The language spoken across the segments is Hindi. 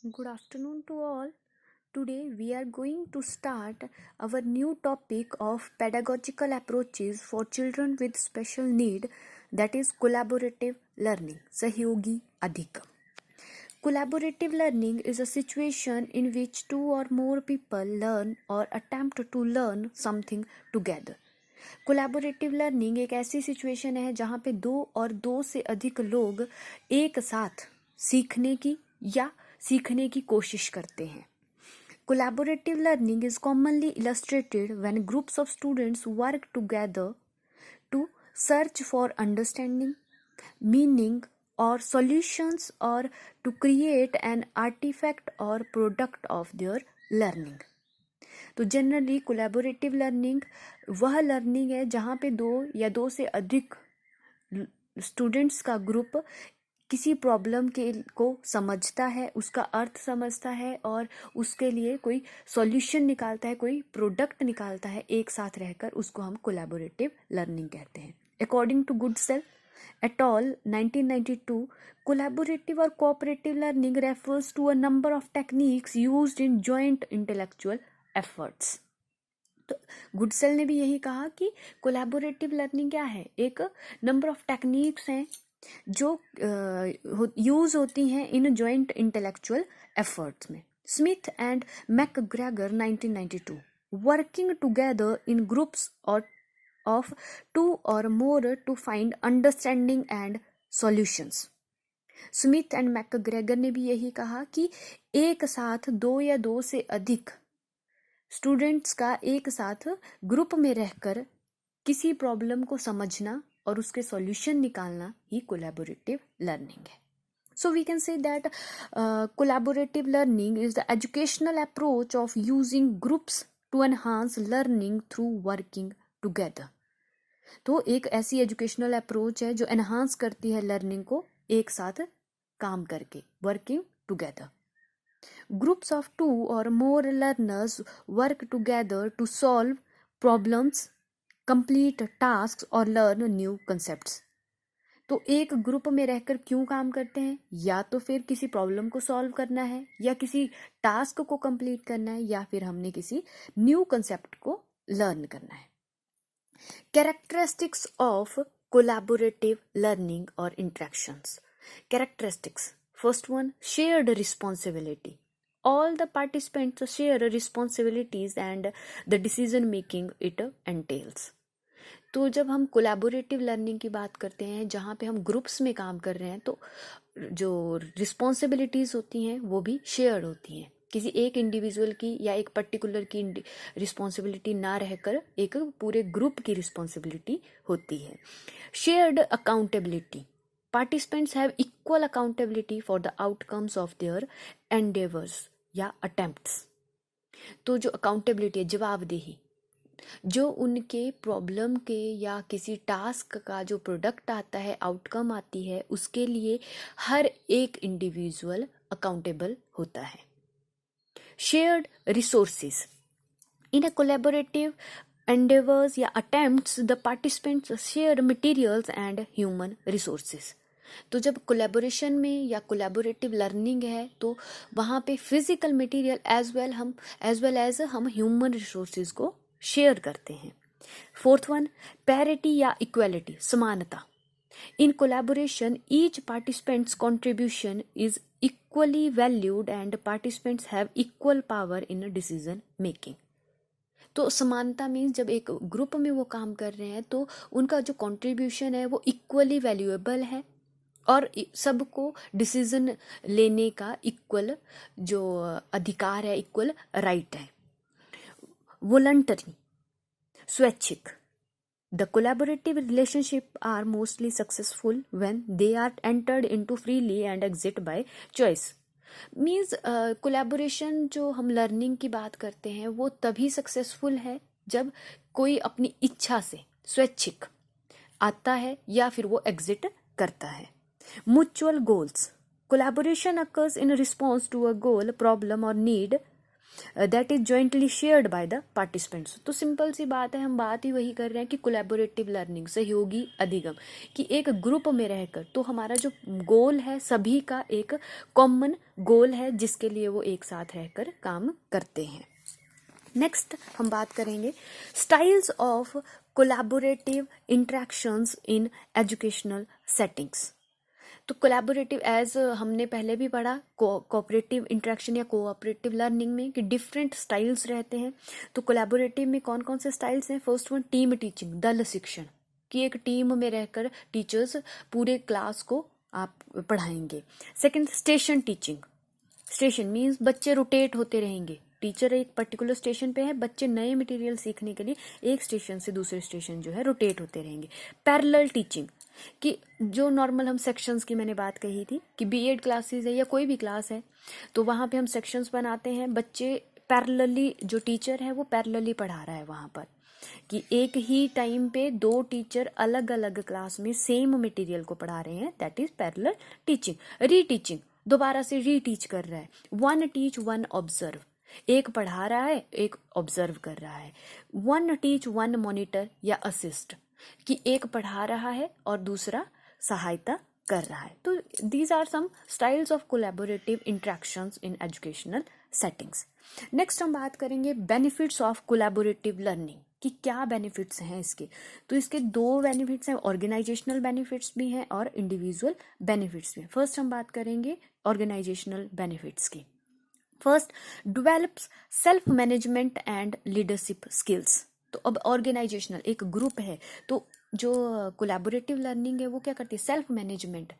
Good afternoon to all. Today we are going to start our new topic of pedagogical approaches for children with special need, that is collaborative learning, Sahyogi Adhikam. Collaborative learning is a situation in which two or more people learn or attempt to learn something together. Collaborative learning एक ऐसी सिचुएशन है जहाँ पे दो और दो से अधिक लोग एक साथ सीखने की या सीखने की कोशिश करते हैं. Collaborative learning is commonly illustrated when groups of students work together to search for understanding, meaning, or solutions, or to create an artifact or product of their learning. तो जनरली कोलैबोरेटिव लर्निंग वह लर्निंग है जहाँ पे दो या दो से अधिक स्टूडेंट्स का ग्रुप किसी प्रॉब्लम को समझता है, उसका अर्थ समझता है और उसके लिए कोई सॉल्यूशन निकालता है, कोई प्रोडक्ट निकालता है एक साथ रहकर. उसको हम कोलैबोरेटिव लर्निंग कहते हैं. According to Goodsell et al. 1992, collaborative or cooperative learning refers to a number of techniques used in joint intellectual efforts. तो गुडसेल ने भी यही कहा कि कोलैबोरेटिव लर्निंग क्या है, एक नंबर ऑफ टेक्निक्स हैं जो यूज होती हैं इन जॉइंट इंटेलेक्चुअल एफर्ट्स में. Smith and McGregor 1992, working together in groups of two or more to find understanding and solutions. Smith and McGregor ने भी यही कहा कि एक साथ दो या दो से अधिक स्टूडेंट्स का एक साथ ग्रुप में रहकर किसी प्रॉब्लम को समझना और उसके सॉल्यूशन निकालना ही कोलैबोरेटिव लर्निंग है. So we can say that collaborative learning is the educational approach of using groups to enhance learning through working together. तो एक ऐसी एजुकेशनल अप्रोच है जो एनहांस करती है लर्निंग को एक साथ काम करके, working together. Groups of two or more learners work together to solve problems, complete task or learn new concepts. तो एक ग्रुप में रहकर क्यों काम करते हैं? या तो फिर किसी प्रॉब्लम को सॉल्व करना है, या किसी टास्क को कंप्लीट करना है, या फिर हमने किसी न्यू कंसेप्ट को लर्न करना है. Characteristics of collaborative learning or interactions. Characteristics. First one, shared responsibility. All the participants share responsibilities and the decision making it entails. तो जब हम कोलैबोरेटिव लर्निंग की बात करते हैं जहाँ पे हम ग्रुप्स में काम कर रहे हैं, तो जो रिस्पॉन्सिबिलिटीज़ होती हैं वो भी शेयर्ड होती हैं. किसी एक इंडिविजुअल की या एक पर्टिकुलर की रिस्पॉन्सिबिलिटी ना रहकर एक पूरे ग्रुप की रिस्पॉन्सिबिलिटी होती है. Shared accountability. Participants have equal accountability for the outcomes of their endeavours या अटेम्प्ट्स. तो जो अकाउंटेबिलिटी है, जवाबदेही, जो उनके प्रॉब्लम के या किसी टास्क का जो प्रोडक्ट आता है, आउटकम आती है, उसके लिए हर एक इंडिविजुअल अकाउंटेबल होता है. Shared resources. In a collaborative endeavors या attempts, the participants share materials and human resources. तो जब कोलैबोरेशन में या कोलैबोरेटिव लर्निंग है तो वहाँ पे physical material as well as हम ह्यूमन रिसोर्सेज को शेयर करते हैं. फोर्थ वन, पैरिटी या इक्वालिटी, समानता. In collaboration, each participant's contribution is equally valued and participants have equal power in decision making. तो समानता मीन्स जब एक ग्रुप में वो काम कर रहे हैं तो उनका जो कंट्रीब्यूशन है वो इक्वली वैल्यूएबल है और सबको डिसीजन लेने का इक्वल जो अधिकार है, इक्वल राइट है. वॉलंटरी, स्वैच्छिक. The collaborative relationships are mostly successful when they are entered into freely and exit by choice. Means collaboration जो हम लर्निंग की बात करते हैं वो तभी सक्सेसफुल है जब कोई अपनी इच्छा से स्वैच्छिक आता है या फिर वो एग्जिट करता है. Mutual goals. Collaboration occurs in response to a goal, problem or need that is jointly shared by the participants. तो सिंपल सी बात है, हम बात ही वही कर रहे हैं कि कोलैबोरेटिव लर्निंग, सहयोगी अधिगम, कि एक ग्रुप में रहकर, तो हमारा जो गोल है सभी का एक कॉमन गोल है जिसके लिए वो एक साथ रहकर काम करते हैं। नेक्स्ट हम बात करेंगे styles of collaborative interactions in educational settings. तो कोलैबोरेटिव एज हमने पहले भी पढ़ा कोऑपरेटिव इंटरेक्शन या कोऑपरेटिव लर्निंग में कि डिफरेंट स्टाइल्स रहते हैं। तो कोलैबोरेटिव में कौन कौन से स्टाइल्स हैं? फर्स्ट वन टीम टीचिंग, दल शिक्षण, कि एक टीम में रहकर टीचर्स पूरे क्लास को आप पढ़ाएंगे। Second station teaching, station means बच्चे रोटेट होते रहेंगे, टीचर एक पर्टिकुलर स्टेशन पे है, बच्चे नए मटेरियल सीखने के लिए एक स्टेशन से दूसरे स्टेशन जो है रोटेट होते रहेंगे। पैरेलल टीचिंग, कि जो नॉर्मल हम सेक्शंस की मैंने बात कही थी कि बीएड क्लासेस है या कोई भी क्लास है तो वहाँ पे हम सेक्शंस बनाते हैं, बच्चे पैरेलली, जो टीचर है वो पैरेलली पढ़ा रहा है वहाँ पर, कि एक ही टाइम पे दो टीचर अलग अलग क्लास में सेम मटेरियल को पढ़ा रहे हैं, दैट इज पैरेलल टीचिंग। रीटीचिंग, दोबारा से रीटीच कर रहा है। वन टीच वन ऑब्जर्व, एक पढ़ा रहा है एक ऑब्जर्व कर रहा है। वन टीच वन मॉनिटर या असिस्ट, कि एक पढ़ा रहा है और दूसरा सहायता कर रहा है। तो these are some styles of collaborative interactions in educational settings. Next हम बात करेंगे बेनिफिट्स ऑफ कोलैबोरेटिव लर्निंग, कि क्या बेनिफिट्स हैं इसके। तो इसके दो बेनिफिट्स हैं, ऑर्गेनाइजेशनल बेनिफिट्स भी हैं और इंडिविजुअल बेनिफिट्स भी हैं। फर्स्ट हम बात करेंगे ऑर्गेनाइजेशनल बेनिफिट्स की। First, develops self management and leadership skills. तो अब ऑर्गेनाइजेशनल, एक ग्रुप है तो जो कोलैबोरेटिव लर्निंग है वो क्या करती है? सेल्फ मैनेजमेंट,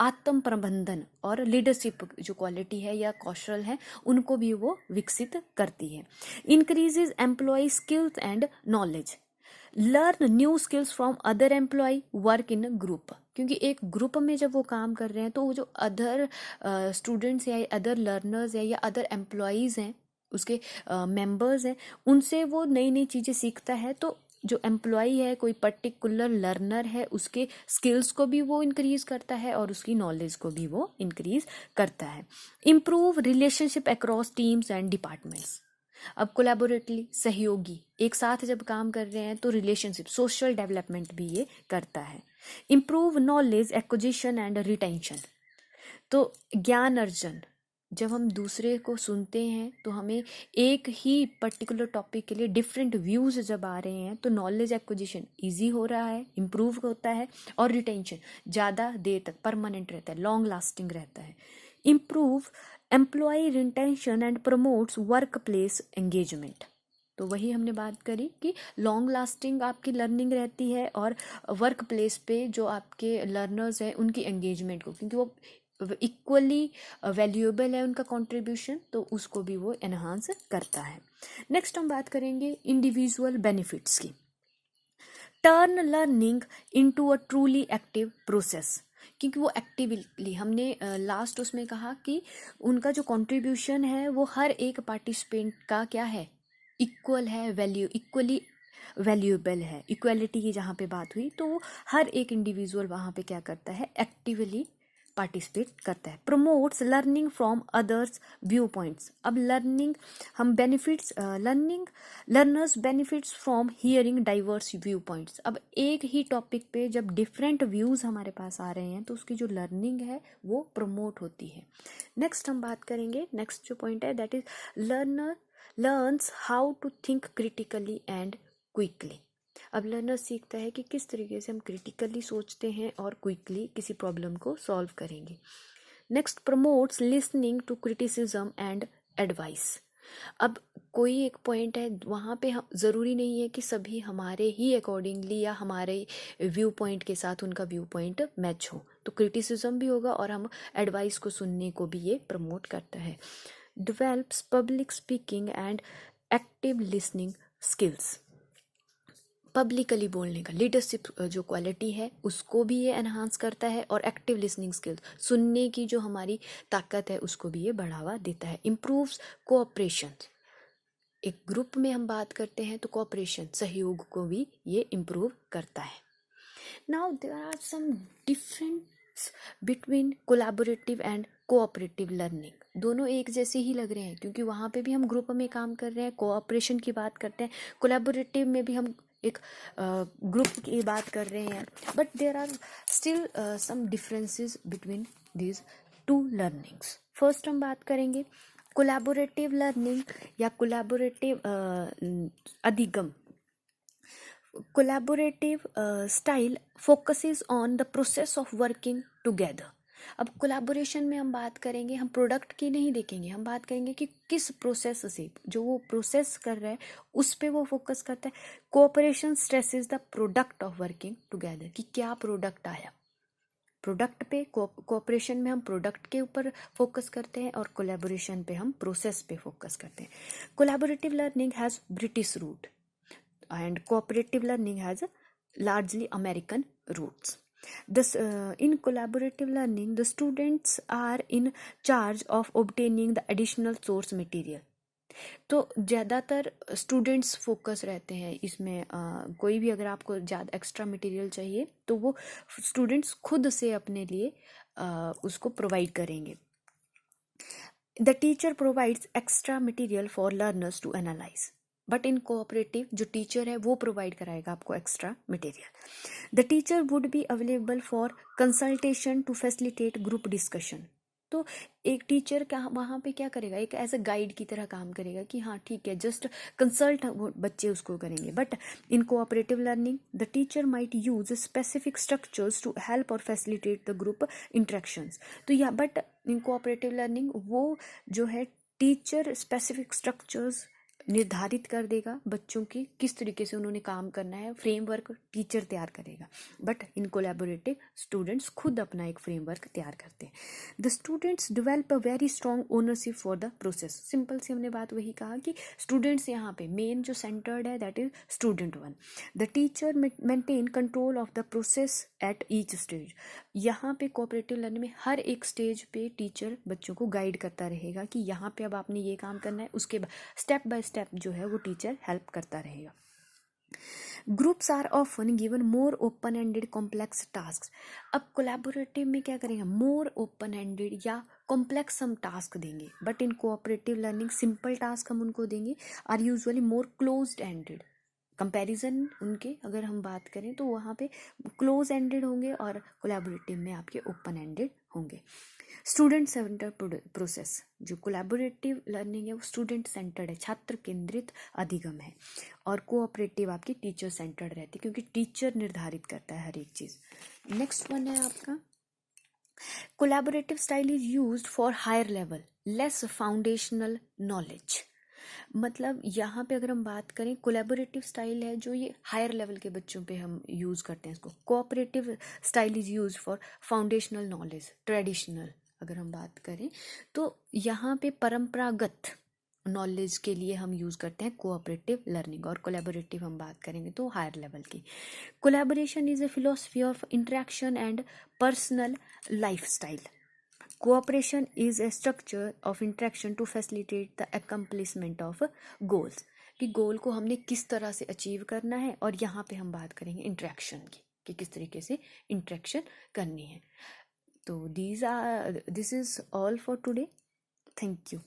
आत्म प्रबंधन और लीडरशिप जो क्वालिटी है या कौशल है उनको भी वो विकसित करती है। Increases employ skills and knowledge, learn new skills from other employ, work in group, क्योंकि एक ग्रुप में जब वो काम कर रहे हैं तो वो जो अदर स्टूडेंट्स या अदर लर्नर्स है या अदर एम्प्लॉयज़ हैं, उसके मेंबर्स हैं, उनसे वो नई नई चीज़ें सीखता है। तो जो एम्प्लॉय है, कोई पर्टिकुलर लर्नर है, उसके स्किल्स को भी वो इंक्रीज करता है और उसकी नॉलेज को भी वो इंक्रीज करता है। Improve relationship across teams and departments, अब कोलैबोरेटिवली, सहयोगी, एक साथ जब काम कर रहे हैं तो रिलेशनशिप, सोशल डेवलपमेंट भी ये करता है। Improve knowledge acquisition and retention, तो ज्ञान अर्जन, जब हम दूसरे को सुनते हैं तो हमें एक ही पर्टिकुलर टॉपिक के लिए डिफरेंट व्यूज जब आ रहे हैं तो नॉलेज एक्विजिशन इजी हो रहा है, इम्प्रूव होता है, और रिटेंशन ज़्यादा देर तक परमानेंट रहता है, लॉन्ग लास्टिंग रहता है। Improve employ retention and promotes work place engagement, तो वही हमने बात करी कि लॉन्ग लास्टिंग आपकी लर्निंग रहती है और वर्क प्लेस पे जो आपके लर्नर्स हैं उनकी एंगेजमेंट को, क्योंकि वो इक्वली वैल्यूएबल है उनका कंट्रीब्यूशन, तो उसको भी वो एनहांस करता है। नेक्स्ट हम बात करेंगे इंडिविजुअल बेनिफिट्स की। Turn learning into a truly active process, क्योंकि वो एक्टिवली, हमने लास्ट उसमें कहा कि उनका जो कंट्रीब्यूशन है वो हर एक पार्टिसिपेंट का क्या है? इक्वल है, वैल्यू इक्वली वैल्यूएबल है, इक्वलिटी की जहाँ पे बात हुई तो वो हर एक इंडिविजुअल वहाँ पे क्या करता है? एक्टिवली पार्टिसिपेट करता है। Promotes learning from others view points, अब लर्निंग हम benefits learners benefits from hearing diverse view points, अब एक ही टॉपिक पे जब डिफरेंट व्यूज हमारे पास आ रहे हैं तो उसकी जो लर्निंग है वो प्रमोट होती है। नेक्स्ट हम बात करेंगे, नेक्स्ट जो पॉइंट है that is learner learns how to think critically and quickly, अब लर्नर सीखता है कि किस तरीके से हम क्रिटिकली सोचते हैं और क्विकली किसी प्रॉब्लम को सॉल्व करेंगे। Next, promotes listening to criticism and advice, अब कोई एक पॉइंट है वहाँ पे हम ज़रूरी नहीं है कि सभी हमारे ही अकॉर्डिंगली या हमारे व्यू पॉइंट के साथ उनका व्यू पॉइंट मैच हो, तो क्रिटिसिज्म भी होगा और हम एडवाइस को सुनने को भी ये प्रमोट करता है। Develops public speaking and active listening skills, publicly बोलने का लीडरशिप जो क्वालिटी है उसको भी ये एनहांस करता है और एक्टिव लिसनिंग स्किल्स, सुनने की जो हमारी ताकत है उसको भी ये बढ़ावा देता है। इम्प्रूव्स कोऑपरेशन, एक ग्रुप में हम बात करते हैं तो कोऑपरेशन, सहयोग को भी ये इम्प्रूव करता है। Now there are some difference between collaborative and cooperative learning, दोनों एक जैसे ही लग रहे हैं, क्योंकि वहाँ पे भी हम ग्रुप में काम कर रहे हैं, कोऑपरेशन की बात करते हैं, कोलैबोरेटिव में भी हम एक ग्रुप की बात कर रहे हैं, but there are still some differences between these two learnings. First हम बात करेंगे कोलैबोरेटिव लर्निंग या कोलैबोरेटिव अधिगम। Collaborative style focuses on the process of working together. अब कोलैबोरेशन में हम बात करेंगे, हम प्रोडक्ट की नहीं देखेंगे, हम बात करेंगे कि किस प्रोसेस से जो वो प्रोसेस कर रहा है उस पे वो फोकस करता है। Cooperation stresses the product of working together, कि क्या प्रोडक्ट आया, प्रोडक्ट पे। कोऑपरेशन में हम प्रोडक्ट के ऊपर फोकस करते हैं और कोलैबोरेशन पे हम प्रोसेस पे फोकस करते हैं। Collaborative learning has British root and cooperative learning has largely American roots. In collaborative learning, the students are in charge of obtaining the additional source material. तो ज़्यादातर स्टूडेंट्स फोकस रहते हैं इसमें। कोई भी अगर आपको ज़्यादा एक्स्ट्रा मटेरियल चाहिए तो वो स्टूडेंट्स खुद से अपने लिए उसको प्रोवाइड करेंगे। The teacher provides extra material for learners to analyse, but in cooperative जो टीचर है वो प्रोवाइड कराएगा आपको extra material. The teacher would be available for consultation to facilitate group discussion. तो एक टीचर का वहाँ पे क्या करेगा, एक एज अ गाइड की तरह काम करेगा कि हाँ ठीक है, जस्ट कंसल्ट वो बच्चे उसको करेंगे। But in cooperative learning the teacher might use specific structures to help और फैसिलिटेट द ग्रुप इंटरेक्शंस। तो या बट इन कोऑपरेटिव लर्निंग वो जो है टीचर स्पेसिफिक स्ट्रक्चर्स निर्धारित कर देगा बच्चों की किस तरीके से उन्होंने काम करना है, फ्रेमवर्क टीचर तैयार करेगा। बट इन कोलैबोरेटिव स्टूडेंट्स खुद अपना एक फ्रेमवर्क तैयार करते हैं। The students develop a very strong ownership for the process. Simple सी हमने बात वही कहा कि स्टूडेंट्स यहाँ पे मेन जो सेंटर्ड है that is student one. The teacher maintain control of the process at each stage. यहाँ पे कोऑपरेटिव लर्निंग में हर एक स्टेज पे टीचर बच्चों को गाइड करता रहेगा कि यहाँ पे अब आपने ये काम करना है, उसके बाद स्टेप बाय स्टेप जो है वो टीचर हेल्प करता रहेगा। Groups are often given more open ended complex task. अब कोलैबोरेटिव में क्या करेंगे, मोर ओपन एंडेड या कॉम्प्लेक्स हम टास्क देंगे, but in cooperative learning simple task हम उनको देंगे, are usually more closed ended. Comparison उनके अगर हम बात करें तो वहाँ पे क्लोज एंडेड होंगे और कोलैबोरेटिव में आपके ओपन एंडेड होंगे। स्टूडेंट सेंटर प्रोसेस, जो कोलैबोरेटिव लर्निंग है वो स्टूडेंट सेंटर्ड है, छात्र केंद्रित अधिगम है, और कोऑपरेटिव आपकी टीचर सेंटर्ड रहती है क्योंकि टीचर निर्धारित करता है हर एक चीज़। नेक्स्ट वन है आपका collaborative style is used for higher level less foundational knowledge. मतलब यहाँ पे अगर हम बात करें कोलैबोरेटिव स्टाइल है जो ये हायर लेवल के बच्चों पे हम यूज़ करते हैं इसको। Cooperative style is use for foundational knowledge, traditional अगर हम बात करें तो यहाँ पे परंपरागत नॉलेज के लिए हम यूज़ करते हैं कोऑपरेटिव लर्निंग, और कोलैबोरेटिव हम बात करेंगे तो हायर लेवल की। Collaboration is a philosophy of interaction and personal life style. Cooperation is a structure of interaction to facilitate the accomplishment of goals, कि गोल को हमने किस तरह से अचीव करना है, और यहाँ पे हम बात करेंगे इंटरेक्शन की कि किस तरीके से इंटरेक्शन करनी है। तो this is all for today. Thank you.